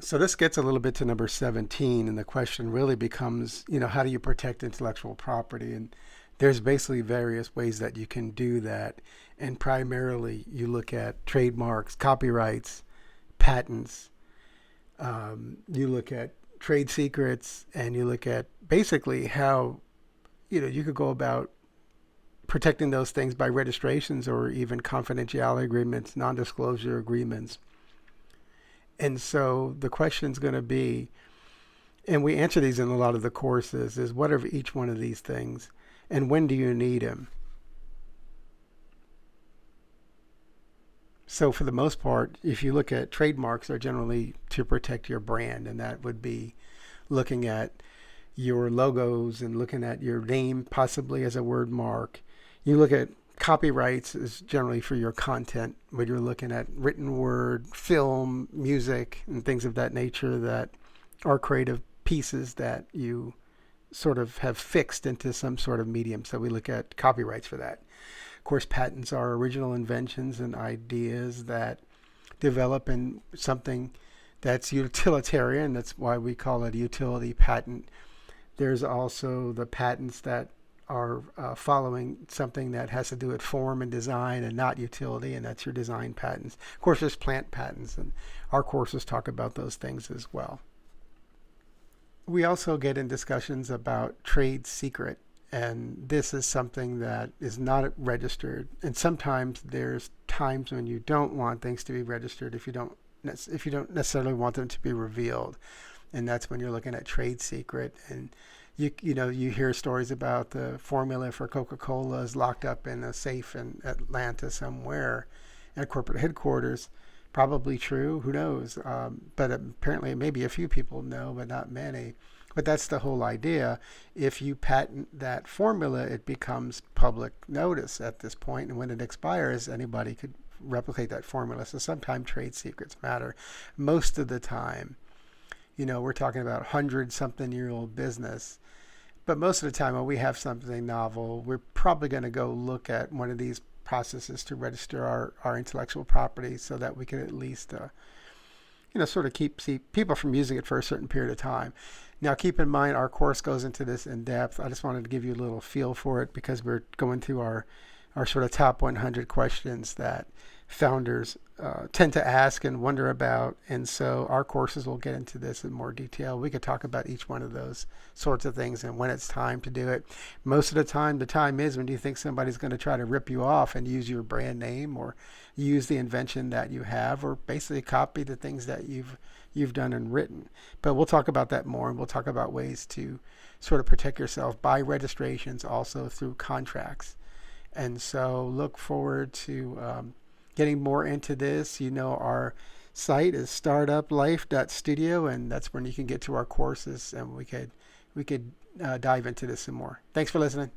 So this gets a little bit to number 17, and the question really becomes, how do you protect intellectual property? And there's basically various ways that you can do that. And primarily, you look at trademarks, copyrights, patents, you look at trade secrets, and you look at basically how, you could go about protecting those things by registrations or even confidentiality agreements, non-disclosure agreements. And so the question's going to be, and we answer these in a lot of the courses, is what are each one of these things, and when do you need them? So for the most part, if you look at trademarks, they're generally to protect your brand, and that would be looking at your logos and looking at your name possibly as a word mark. You look at copyrights is generally for your content, when you're looking at written word, film, music, and things of that nature that are creative pieces that you sort of have fixed into some sort of medium. So we look at copyrights for that. Of course, patents are original inventions and ideas that develop in something that's utilitarian. That's why we call it a utility patent. There's also the patents that are following something that has to do with form and design and not utility, and that's your design patents. Of course, there's plant patents, and our courses talk about those things as well. We also get in discussions about trade secret, and this is something that is not registered. And sometimes there's times when you don't want things to be registered if you don't necessarily want them to be revealed, and that's when you're looking at trade secret. And you hear stories about the formula for Coca-Cola is locked up in a safe in Atlanta somewhere at corporate headquarters. Probably true. Who knows? But apparently, maybe a few people know, but not many. But that's the whole idea. If you patent that formula, it becomes public notice at this point, and when it expires, anybody could replicate that formula. So sometimes trade secrets matter. Most of the time, we're talking about 100-something-year-old business. But most of the time when we have something novel, we're probably going to go look at one of these processes to register our intellectual property so that we can at least, sort of see people from using it for a certain period of time. Now, keep in mind, our course goes into this in depth. I just wanted to give you a little feel for it because we're going through our sort of top 100 questions that founders tend to ask and wonder about. And so our courses will get into this in more detail. We could talk about each one of those sorts of things and when it's time to do it. Most of the time is when you think somebody's going to try to rip you off and use your brand name or use the invention that you have or basically copy the things that you've done and written. But we'll talk about that more, and we'll talk about ways to sort of protect yourself by registrations, also through contracts. And so look forward to getting more into this. Our site is startuplife.studio, and that's when you can get to our courses, and we could dive into this some more. Thanks for listening.